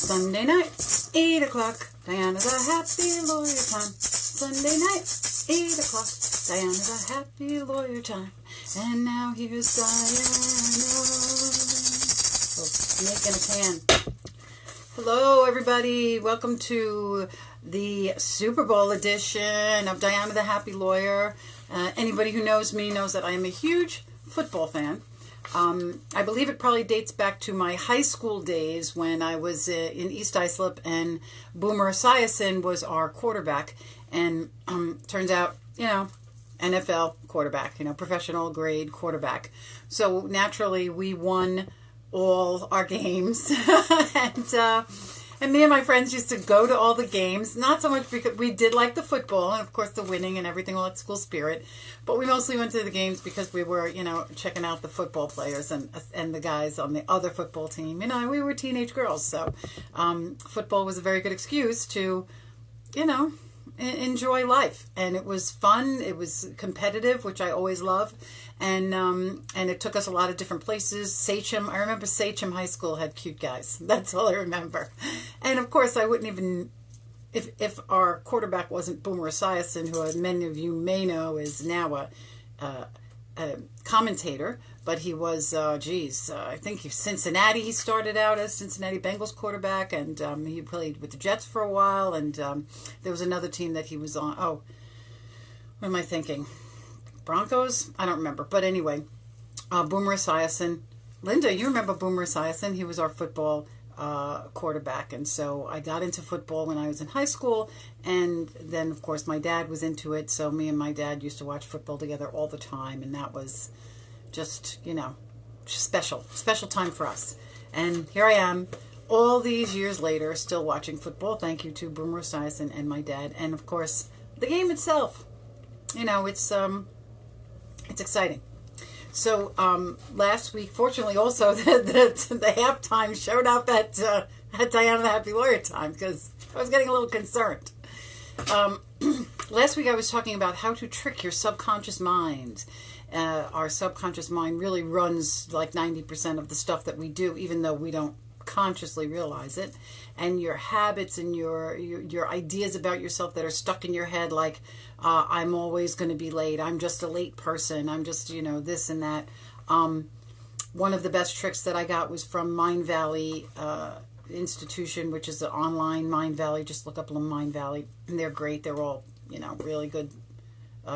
Sunday night, 8 o'clock, Diana's a happy lawyer time. Sunday night, 8 o'clock, Diana's a happy lawyer time. And now here's Diana. Snake in a can. Hello, everybody. Welcome to the Super Bowl edition of Diana the Happy Lawyer. Anybody who knows me knows that I am a huge football fan. I believe it probably dates back to my high school days when I was in East Islip and Boomer Esiason was our quarterback. And turns out, NFL quarterback, professional grade quarterback. So naturally we won all our games. And me and my friends used to go to all the games, not so much because we did like the football and, of course, the winning and everything, all that school spirit. But we mostly went to the games because we were, checking out the football players and the guys on the other football team. We were teenage girls. So football was a very good excuse to, enjoy life. And it was fun. It was competitive, which I always love. And it took us a lot of different places. Sachem, I remember Sachem High School had cute guys. That's all I remember. And of course, I wouldn't even, if our quarterback wasn't Boomer Esiason, who many of you may know is now a commentator, but he was, I think Cincinnati. He started out as Cincinnati Bengals quarterback, and he played with the Jets for a while. And there was another team that he was on. Oh, what am I thinking? Broncos? I don't remember. But anyway, Boomer Esiason. Linda, you remember Boomer Esiason? He was our football quarterback. And so I got into football when I was in high school. And then, of course, my dad was into it. So me and my dad used to watch football together all the time. And that was just, special time for us. And here I am, all these years later, still watching football. Thank you to Boomer Esiason and my dad. And, of course, the game itself. It's exciting. So last week, fortunately, also the halftime showed up at Diana the Happy Lawyer time because I was getting a little concerned. Last week I was talking about how to trick your subconscious mind. Our subconscious mind really runs like 90% of the stuff that we do, even though we don't consciously realize it. And your habits and your ideas about yourself that are stuck in your head, like I'm always going to be late, I'm just a late person, I'm just this and that. One of the best tricks that I got was from Mind Valley Institution, which is an online Mind Valley. Just look up Mind Valley, and they're great. They're all really good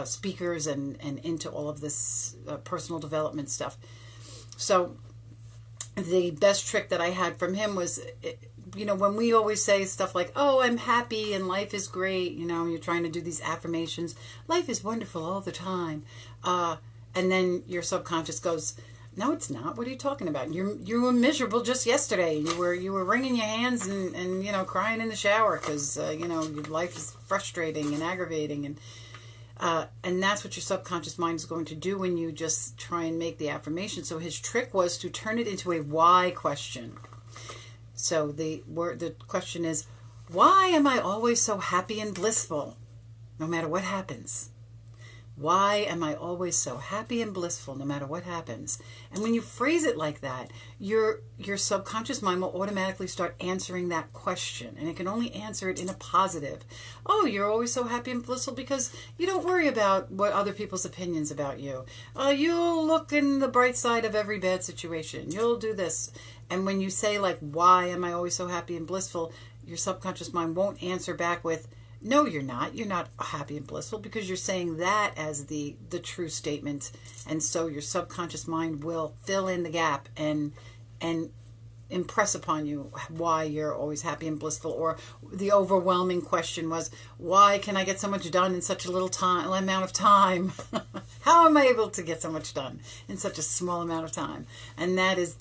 speakers and into all of this personal development stuff. So the best trick that I had from him was, when we always say stuff like, oh, I'm happy and life is great, you're trying to do these affirmations, life is wonderful all the time. And then your subconscious goes, no, it's not. What are you talking about? You were miserable just yesterday. You were wringing your hands and crying in the shower because, your life is frustrating and aggravating. And that's what your subconscious mind is going to do when you just try and make the affirmation. So his trick was to turn it into a why question. So the question is, why am I always so happy and blissful, no matter what happens? Why am I always so happy and blissful, no matter what happens? And when you phrase it like that, your subconscious mind will automatically start answering that question. And it can only answer it in a positive. Oh, you're always so happy and blissful because you don't worry about what other people's opinions about you. You'll look in the bright side of every bad situation. You'll do this. And when you say, like, why am I always so happy and blissful, your subconscious mind won't answer back with, no, you're not. You're not happy and blissful because you're saying that as the true statement. And so your subconscious mind will fill in the gap and impress upon you why you're always happy and blissful. Or the overwhelming question was, why can I get so much done in such a little amount of time? How am I able to get so much done in such a small amount of time? And that is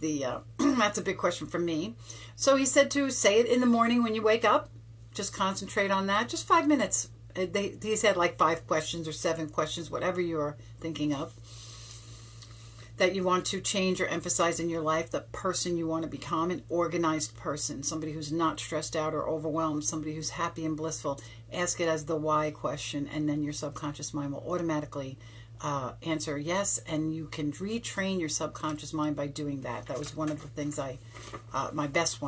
that's a big question for me. So he said to say it in the morning when you wake up. Just concentrate on that. Just 5 minutes. He said like 5 questions or 7 questions, whatever you're thinking of, that you want to change or emphasize in your life, the person you want to become, an organized person, somebody who's not stressed out or overwhelmed, somebody who's happy and blissful. Ask it as the why question, and then your subconscious mind will automatically answer yes, and you can retrain your subconscious mind by doing that. That was one of the things my best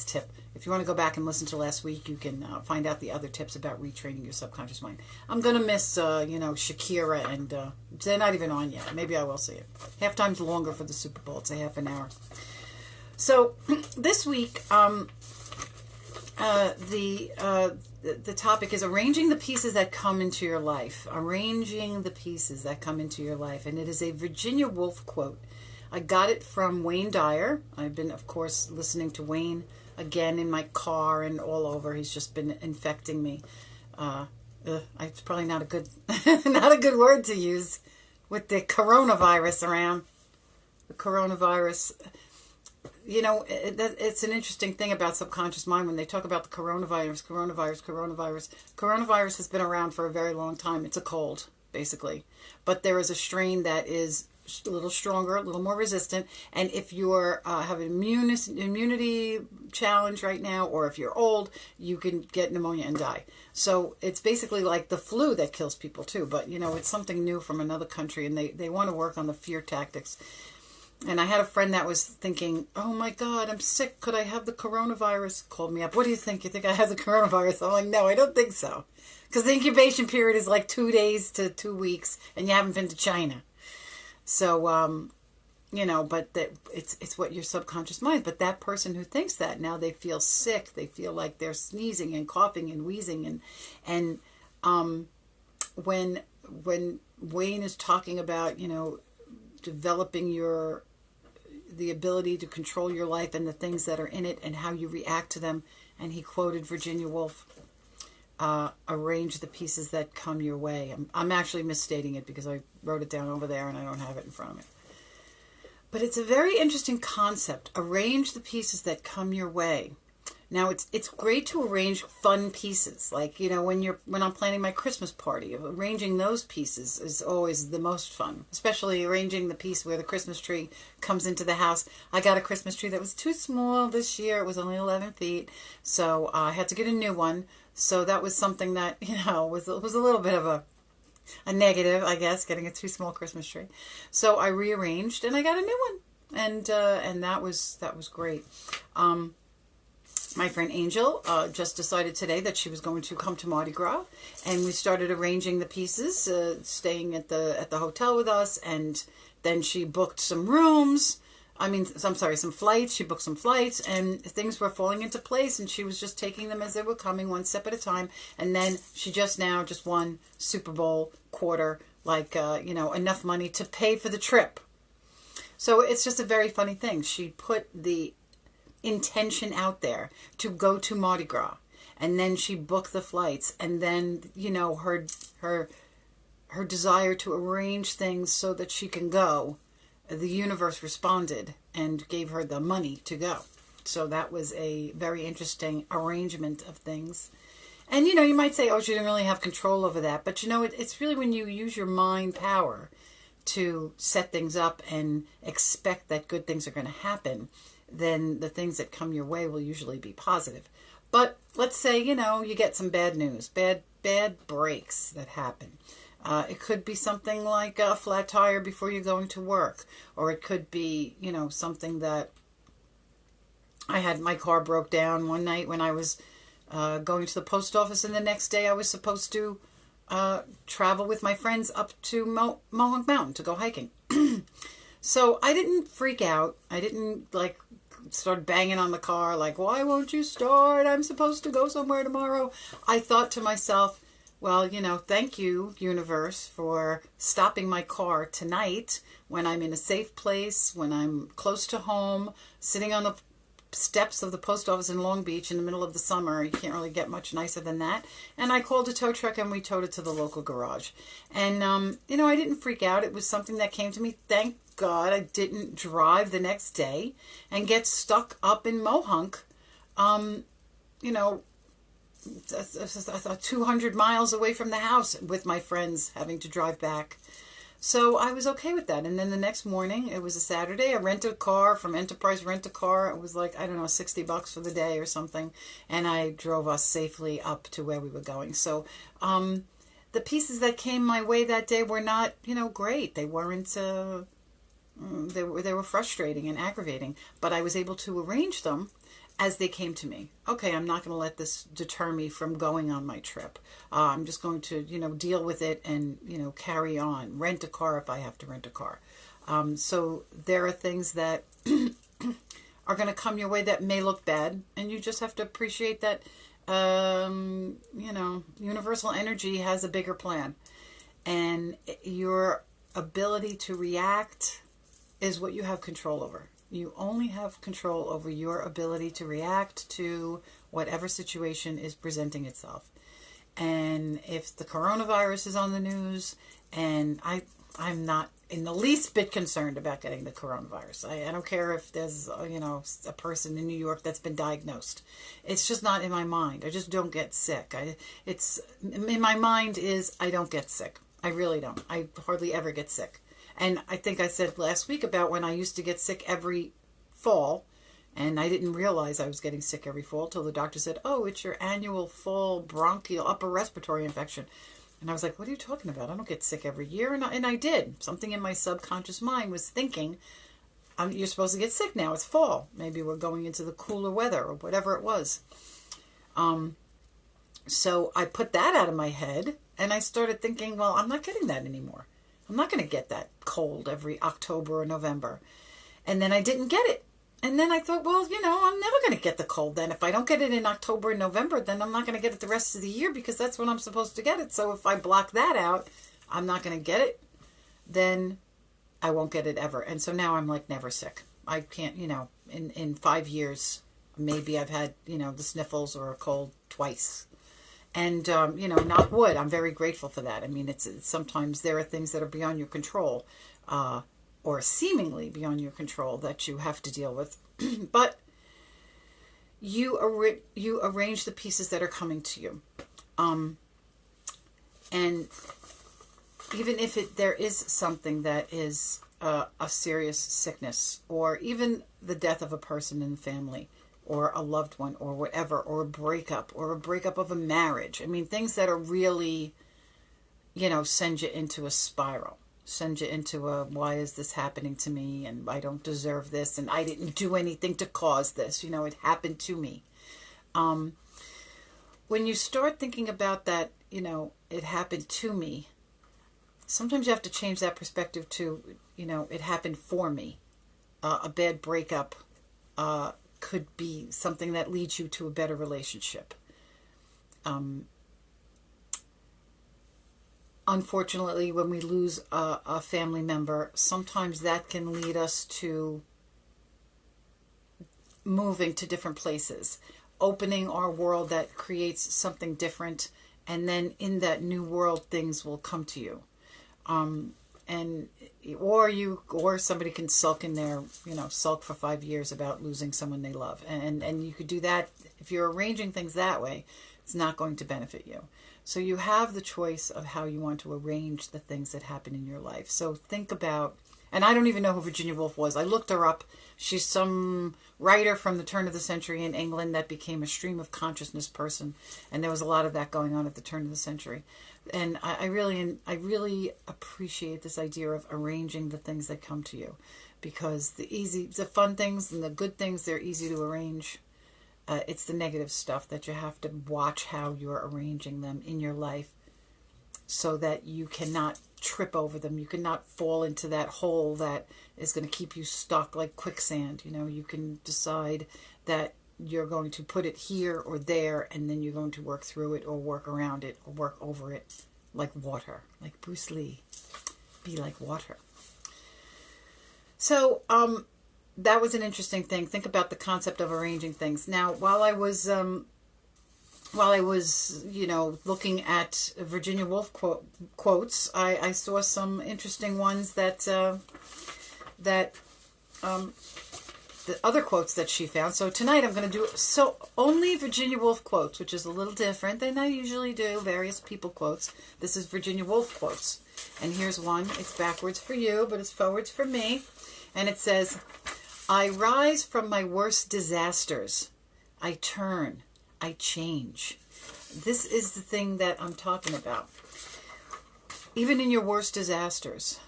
tip. If you want to go back and listen to last week, you can find out the other tips about retraining your subconscious mind. I'm going to miss, Shakira, and they're not even on yet. Maybe I will see it. Halftime's longer for the Super Bowl. It's a half an hour. So this week, the topic is arranging the pieces that come into your life. Arranging the pieces that come into your life. And it is a Virginia Woolf quote. I got it from Wayne Dyer. I've been, of course, listening to Wayne again in my car and all over. He's just been infecting me. It's probably not a good not a good word to use with the coronavirus around. The coronavirus. It's an interesting thing about subconscious mind when they talk about the coronavirus. Coronavirus has been around for a very long time. It's a cold, basically. But there is a strain that is a little stronger, a little more resistant. And if you have an immunity challenge right now, or if you're old, you can get pneumonia and die. So it's basically like the flu that kills people too. But, it's something new from another country, and they want to work on the fear tactics. And I had a friend that was thinking, oh my God, I'm sick. Could I have the coronavirus? Called me up. What do you think? You think I have the coronavirus? I'm like, no, I don't think so. Because the incubation period is like 2 days to 2 weeks, and you haven't been to China. So, but it's what your subconscious mind. But that person who thinks that, now they feel sick. They feel like they're sneezing and coughing and wheezing. And when Wayne is talking about, developing the ability to control your life and the things that are in it and how you react to them. And he quoted Virginia Woolf, arrange the pieces that come your way. I'm actually misstating it because I wrote it down over there and I don't have it in front of me. But it's a very interesting concept. Arrange the pieces that come your way. Now, it's great to arrange fun pieces. Like, when I'm planning my Christmas party, arranging those pieces is always the most fun. Especially arranging the piece where the Christmas tree comes into the house. I got a Christmas tree that was too small this year. It was only 11 feet. So I had to get a new one. So that was something that, was a little bit of a negative, I guess, getting a too small Christmas tree. So I rearranged and I got a new one. And that was great. My friend Angel just decided today that she was going to come to Mardi Gras, and we started arranging the pieces, staying at the hotel with us, and then she booked some rooms. Some flights. She booked some flights, and things were falling into place, and she was just taking them as they were coming, one step at a time. And then she just won Super Bowl quarter, enough money to pay for the trip. So it's just a very funny thing. She put the intention out there to go to Mardi Gras, and then she booked the flights, and then her desire to arrange things so that she can go, the universe responded and gave her the money to go. So that was a very interesting arrangement of things. And you might say, oh, she didn't really have control over that, but it's really when you use your mind power to set things up and expect that good things are going to happen, then the things that come your way will usually be positive. But let's say, you get some bad news, bad breaks that happen. It could be something like a flat tire before you're going to work. Or it could be, something that my car broke down one night when I was going to the post office, and the next day I was supposed to travel with my friends up to Mohawk Mountain to go hiking. So I didn't freak out. I didn't start banging on the car like, why won't you start? I'm supposed to go somewhere tomorrow. I thought to myself, well, thank you, universe, for stopping my car tonight when I'm in a safe place, when I'm close to home, sitting on the steps of the post office in Long Beach in the middle of the summer. You can't really get much nicer than that. And I called a tow truck and we towed it to the local garage. And, I didn't freak out. It was something that came to me. Thank God I didn't drive the next day and get stuck up in Mohawk, 200 miles away from the house with my friends having to drive back. So I was okay with that. And then the next morning, it was a Saturday, I rented a car from Enterprise Rent-A-Car. It was $60 for the day or something. And I drove us safely up to where we were going. So the pieces that came my way that day were not, great. They weren't, they were frustrating and aggravating, but I was able to arrange them as they came to me. Okay, I'm not going to let this deter me from going on my trip. I'm just going to, deal with it and, carry on. Rent a car if I have to rent a car. So there are things that are going to come your way that may look bad, and you just have to appreciate that, universal energy has a bigger plan. And your ability to react is what you have control over. You only have control over your ability to react to whatever situation is presenting itself. And if the coronavirus is on the news, and I'm not in the least bit concerned about getting the coronavirus. I don't care if there's, a person in New York that's been diagnosed. It's just not in my mind. I just don't get sick. It's in my mind is I don't get sick. I really don't. I hardly ever get sick. And I think I said last week about when I used to get sick every fall, and I didn't realize I was getting sick every fall till the doctor said, "Oh, it's your annual fall bronchial upper respiratory infection." And I was like, "What are you talking about? I don't get sick every year." And I did. Something in my subconscious mind was thinking, you're supposed to get sick now. It's fall. Maybe we're going into the cooler weather or whatever it was. So I put that out of my head, and I started thinking, well, I'm not getting that anymore. I'm not going to get that cold every October or November. And then I didn't get it. And then I thought, well, I'm never going to get the cold then. If I don't get it in October and November, then I'm not going to get it the rest of the year because that's when I'm supposed to get it. So if I block that out, I'm not going to get it, then I won't get it ever. And so now I'm like never sick. I can't, in 5 years, maybe I've had, the sniffles or a cold twice. And, knock wood, I'm very grateful for that. I mean, it's sometimes there are things that are beyond your control, or seemingly beyond your control that you have to deal with. But you arrange the pieces that are coming to you. And even if there is something that is a serious sickness, or even the death of a person in the family, or a loved one, or whatever, or a breakup of a marriage. I mean, things that are really, send you into a spiral, send you into a, why is this happening to me? And I don't deserve this. And I didn't do anything to cause this. It happened to me. When you start thinking about that, it happened to me, sometimes you have to change that perspective to, it happened for me. A bad breakup, could be something that leads you to a better relationship. Unfortunately, when we lose a family member, sometimes that can lead us to moving to different places, opening our world that creates something different, and then in that new world, things will come to you. Or somebody can sulk in there, sulk for 5 years about losing someone they love. And you could do that. If you're arranging things that way, it's not going to benefit you. So you have the choice of how you want to arrange the things that happen in your life. So think about, and I don't even know who Virginia Woolf was. I looked her up. She's some writer from the turn of the century in England that became a stream of consciousness person. And there was a lot of that going on at the turn of the century. And I really appreciate this idea of arranging the things that come to you, because the fun things and the good things, they're easy to arrange. It's the negative stuff that you have to watch how you're arranging them in your life so that you cannot trip over them. You cannot fall into that hole that is going to keep you stuck like quicksand. You can decide that you're going to put it here or there, and then you're going to work through it or work around it or work over it like water, like Bruce Lee. Be like water. So that was an interesting thing. Think about the concept of arranging things. Now, while I was looking at Virginia Woolf quotes, I saw some interesting ones the other quotes that she found. So tonight I'm going to do only Virginia Woolf quotes, which is a little different than I usually do, various people quotes. This is Virginia Woolf quotes. And here's one. It's backwards for you, but it's forwards for me. And it says, "I rise from my worst disasters. I turn. I change." This is the thing that I'm talking about. Even in your worst disasters,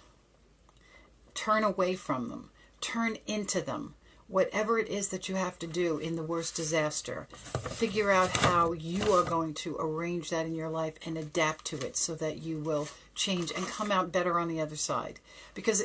turn away from them. Turn into them. Whatever it is that you have to do in the worst disaster, figure out how you are going to arrange that in your life and adapt to it so that you will change and come out better on the other side. Because,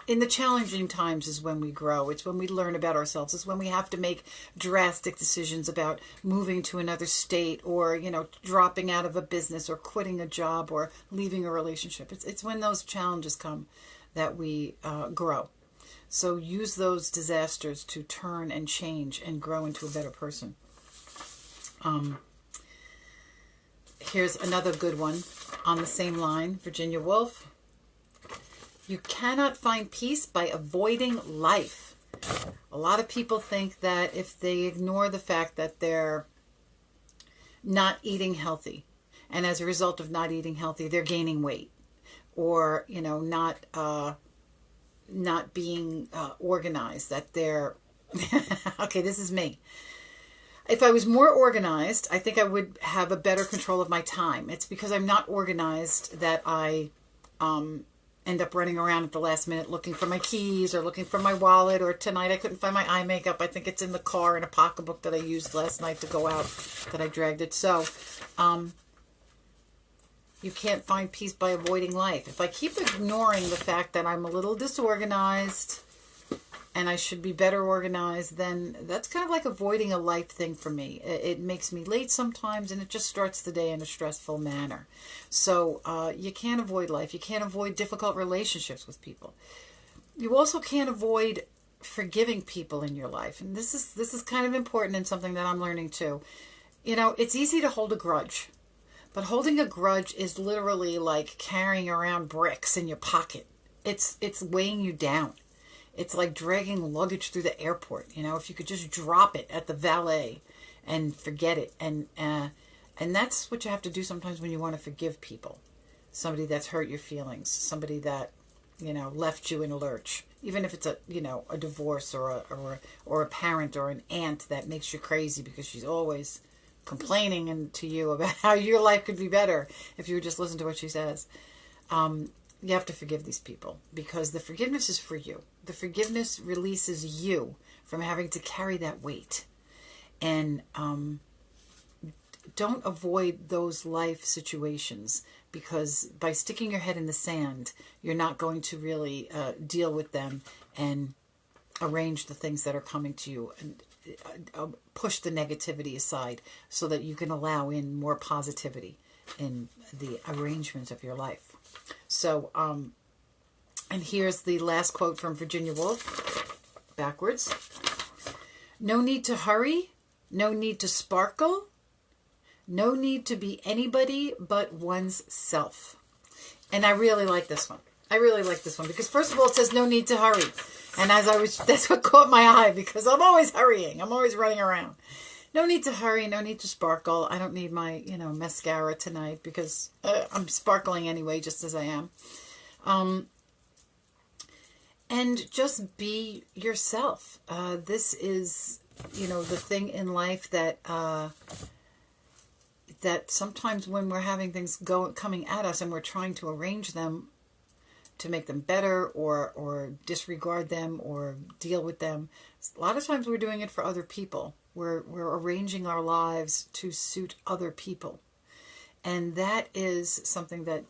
in the challenging times is when we grow. It's when we learn about ourselves. It's when we have to make drastic decisions about moving to another state or, dropping out of a business or quitting a job or leaving a relationship. It's when those challenges come that we grow. So use those disasters to turn and change and grow into a better person. Here's another good one on the same line, Virginia Woolf. You cannot find peace by avoiding life. A lot of people think that if they ignore the fact that they're not eating healthy, and as a result of not eating healthy, they're gaining weight, or, not being organized, that they're okay, this is me. If I was more organized, I think I would have a better control of my time. It's because I'm not organized that I end up running around at the last minute looking for my keys or looking for my wallet, or tonight I couldn't find my eye makeup. I think it's in the car in a pocketbook that I used last night to go out, that I dragged it. So you can't find peace by avoiding life. If I keep ignoring the fact that I'm a little disorganized and I should be better organized, then that's kind of like avoiding a life thing for me. It makes me late sometimes, and it just starts the day in a stressful manner. So you can't avoid life. You can't avoid difficult relationships with people. You also can't avoid forgiving people in your life. And this is kind of important and something that I'm learning too. It's easy to hold a grudge. But holding a grudge is literally like carrying around bricks in your pocket. It's weighing you down. It's like dragging luggage through the airport. If you could just drop it at the valet and forget it. And that's what you have to do sometimes when you want to forgive people. Somebody that's hurt your feelings. Somebody that, left you in a lurch. Even if it's a divorce or a parent or an aunt that makes you crazy because she's always complaining to you about how your life could be better if you would just listen to what she says. You have to forgive these people, because the forgiveness is for you. The forgiveness releases you from having to carry that weight. And don't avoid those life situations, because by sticking your head in the sand, you're not going to really deal with them and arrange the things that are coming to you, and push the negativity aside so that you can allow in more positivity in the arrangement of your life. So, and here's the last quote from Virginia Woolf, backwards. No need to hurry, no need to sparkle, no need to be anybody but one's self. And I really like this one. Because first of all, it says no need to hurry. And that's what caught my eye, because I'm always hurrying. I'm always running around. No need to hurry. No need to sparkle. I don't need my, mascara tonight, because I'm sparkling anyway, just as I am. And just be yourself. This is, the thing in life that sometimes when we're having things coming at us and we're trying to arrange them to make them better or disregard them or deal with them, a lot of times we're doing it for other people. We're arranging our lives to suit other people. And that is something that,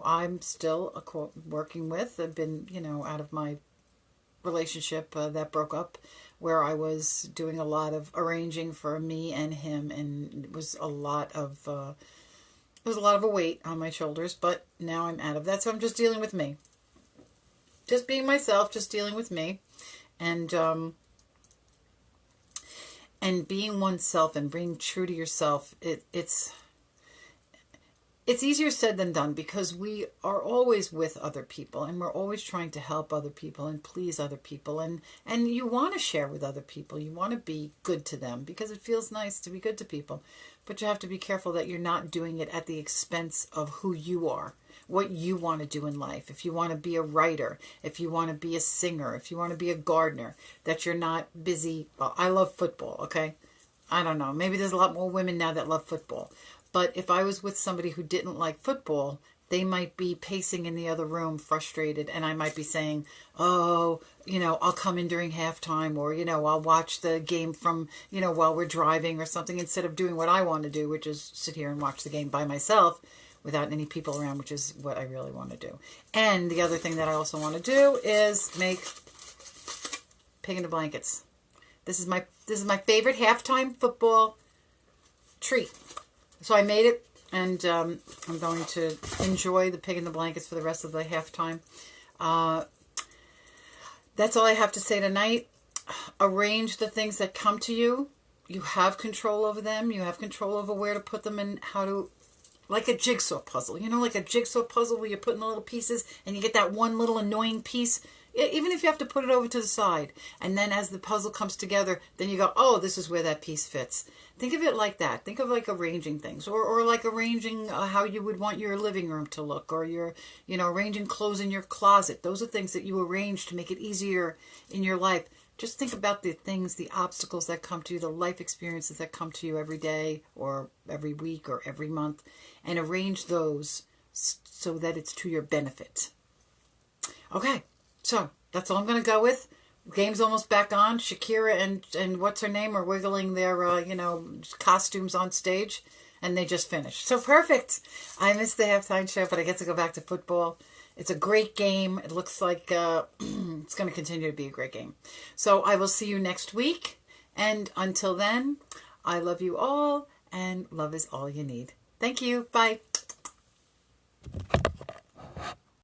I'm still working with. I've been, out of my relationship that broke up, where I was doing a lot of arranging for me and him, and it was a lot of a weight on my shoulders, but now I'm out of that, so I'm just dealing with me. Just being myself, just dealing with me, and being oneself and being true to yourself. It's easier said than done, because we are always with other people, and we're always trying to help other people and please other people, and you want to share with other people. You want to be good to them because it feels nice to be good to people. But you have to be careful that you're not doing it at the expense of who you are, what you want to do in life. If you want to be a writer, if you want to be a singer, if you want to be a gardener, that you're not busy. Well, I love football, okay? I don't know. Maybe there's a lot more women now that love football. But if I was with somebody who didn't like football, they might be pacing in the other room frustrated, and I might be saying, oh, I'll come in during halftime, or, I'll watch the game from, while we're driving or something, instead of doing what I want to do, which is sit here and watch the game by myself without any people around, which is what I really want to do. And the other thing that I also want to do is make pig in the blankets. This is my favorite halftime football treat. So I made it, and I'm going to enjoy the pig in the blankets for the rest of the halftime. That's all I have to say tonight. Arrange the things that come to you. You have control over them. You have control over where to put them and how to, like a jigsaw puzzle. Like a jigsaw puzzle where you're putting the little pieces and you get that one little annoying piece. Even if you have to put it over to the side. And then as the puzzle comes together, then you go, oh, this is where that piece fits. Think of it like that. Think of like arranging things. Or like arranging how you would want your living room to look. Or your, arranging clothes in your closet. Those are things that you arrange to make it easier in your life. Just think about the things, the obstacles that come to you, the life experiences that come to you every day or every week or every month. And arrange those so that it's to your benefit. Okay. So, that's all I'm going to go with. Game's almost back on. Shakira and what's her name are wiggling their, costumes on stage. And they just finished. So, perfect. I missed the halftime show, but I get to go back to football. It's a great game. It looks like it's going to continue to be a great game. So, I will see you next week. And until then, I love you all. And love is all you need. Thank you. Bye.